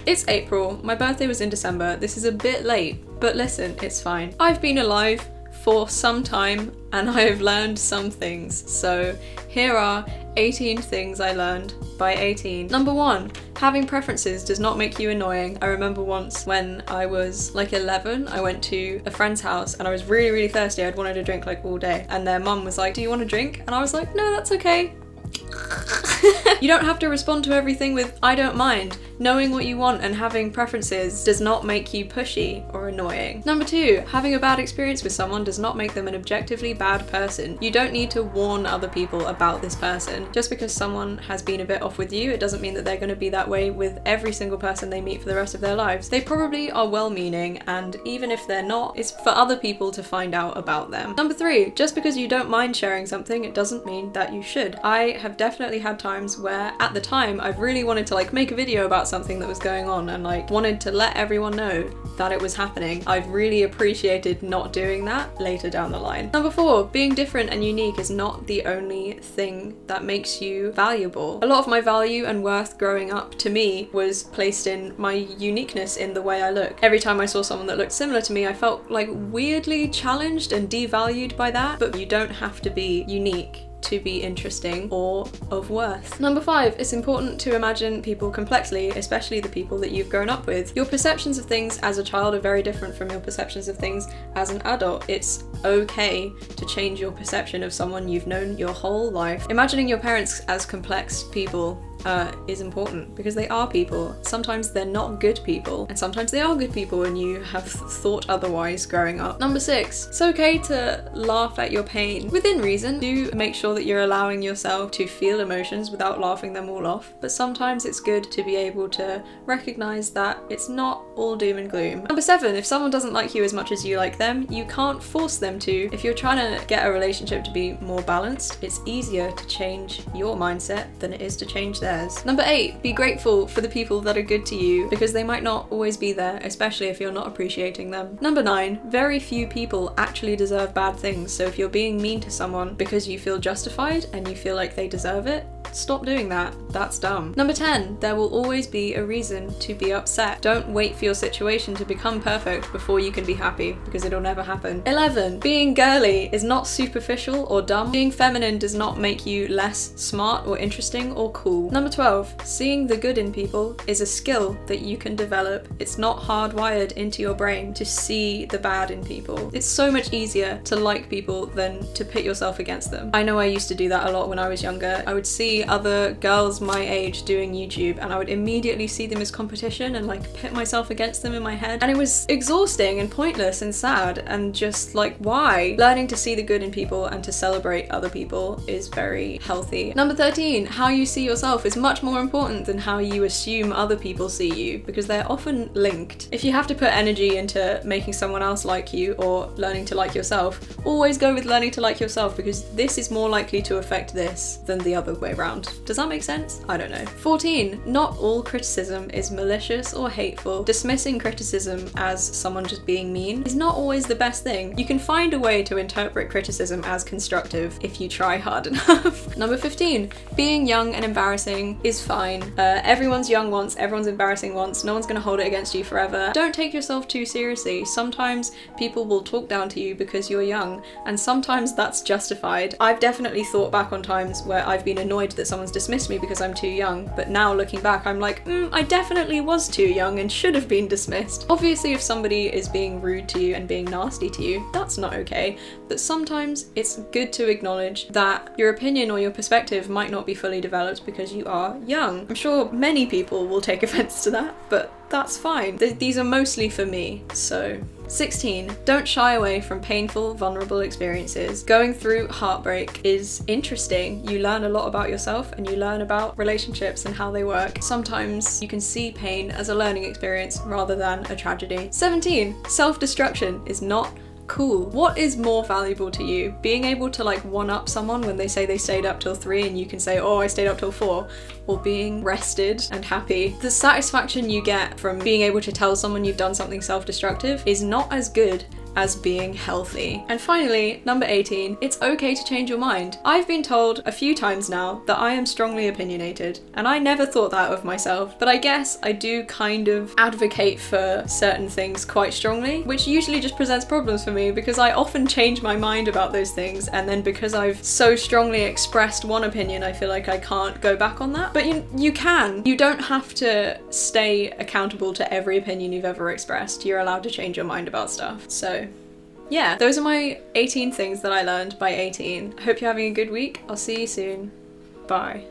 It's April, my birthday was in December, this is a bit late, but listen, it's fine. I've been alive for some time and I have learned some things, so here are 18 things I learned by 18. Number 1, having preferences does not make you annoying. I remember once when I was like 11, I went to a friend's house and I was really thirsty. I'd wanted a drink like all day, and their mum was like, do you want a drink? And I was like, no, that's okay. You don't have to respond to everything with I don't mind. Knowing what you want and having preferences does not make you pushy or annoying. Number 2, having a bad experience with someone does not make them an objectively bad person. You don't need to warn other people about this person. Just because someone has been a bit off with you, it doesn't mean that they're going to be that way with every single person they meet for the rest of their lives. They probably are well-meaning, and even if they're not, it's for other people to find out about them. Number 3, just because you don't mind sharing something, it doesn't mean that you should. I have definitely had times where at the time I've really wanted to like make a video about something that was going on and like wanted to let everyone know that it was happening. I've really appreciated not doing that later down the line. Number 4, being different and unique is not the only thing that makes you valuable. A lot of my value and worth growing up to me was placed in my uniqueness in the way I look. Every time I saw someone that looked similar to me, I felt like weirdly challenged and devalued by that, but you don't have to be unique to be interesting or of worth. Number 5, it's important to imagine people complexly, especially the people that you've grown up with. Your perceptions of things as a child are very different from your perceptions of things as an adult. It's okay to change your perception of someone you've known your whole life. Imagining your parents as complex people is important because they are people. Sometimes they're not good people, and sometimes they are good people and you have thought otherwise growing up. Number 6, it's okay to laugh at your pain within reason. Do make sure that you're allowing yourself to feel emotions without laughing them all off, but sometimes it's good to be able to recognize that it's not all doom and gloom. Number 7, if someone doesn't like you as much as you like them, you can't force them to. If you're trying to get a relationship to be more balanced, it's easier to change your mindset than it is to change theirs. Number 8, be grateful for the people that are good to you because they might not always be there, especially if you're not appreciating them. Number 9, very few people actually deserve bad things, so if you're being mean to someone because you feel justified and you feel like they deserve it, stop doing that. That's dumb. Number 10, there will always be a reason to be upset. Don't wait for your situation to become perfect before you can be happy, because it'll never happen. 11, being girly is not superficial or dumb. Being feminine does not make you less smart or interesting or cool. Number 12, seeing the good in people is a skill that you can develop. It's not hardwired into your brain to see the bad in people. It's so much easier to like people than to pit yourself against them. I know I used to do that a lot when I was younger. I would see other girls my age doing YouTube and I would immediately see them as competition and like pit myself against them in my head, and it was exhausting and pointless and sad and just like, why? Learning to see the good in people and to celebrate other people is very healthy. Number 13, how you see yourself is much more important than how you assume other people see you, because they're often linked. If you have to put energy into making someone else like you or learning to like yourself, always go with learning to like yourself, because this is more likely to affect this than the other way around. Does that make sense? I don't know. 14, not all criticism is malicious or hateful. Dismissing criticism as someone just being mean is not always the best thing. You can find a way to interpret criticism as constructive if you try hard enough. Number 15, being young and embarrassing is fine. Everyone's young once, everyone's embarrassing once, no one's gonna hold it against you forever. Don't take yourself too seriously. Sometimes people will talk down to you because you're young, and sometimes that's justified. I've definitely thought back on times where I've been annoyed that someone's dismissed me because I'm too young, but now looking back I'm like, I definitely was too young and should have been dismissed. Obviously if somebody is being rude to you and being nasty to you, that's not okay, but sometimes it's good to acknowledge that your opinion or your perspective might not be fully developed because you are young. I'm sure many people will take offense to that, but that's fine. These are mostly for me, so. 16, don't shy away from painful, vulnerable experiences. Going through heartbreak is interesting. You learn a lot about yourself and you learn about relationships and how they work. Sometimes you can see pain as a learning experience rather than a tragedy. 17, self-destruction is not cool. What is more valuable to you? Being able to like one-up someone when they say they stayed up till 3 and you can say, oh, I stayed up till 4, or being rested and happy? The satisfaction you get from being able to tell someone you've done something self-destructive is not as good as being healthy. And finally, number 18, it's okay to change your mind. I've been told a few times now that I am strongly opinionated, and I never thought that of myself, but I guess I do kind of advocate for certain things quite strongly, which usually just presents problems for me because I often change my mind about those things, and then because I've so strongly expressed one opinion, I feel like I can't go back on that. But you can. You don't have to stay accountable to every opinion you've ever expressed. You're allowed to change your mind about stuff. So yeah, those are my 18 things that I learned by 18. I hope you're having a good week. I'll see you soon. Bye.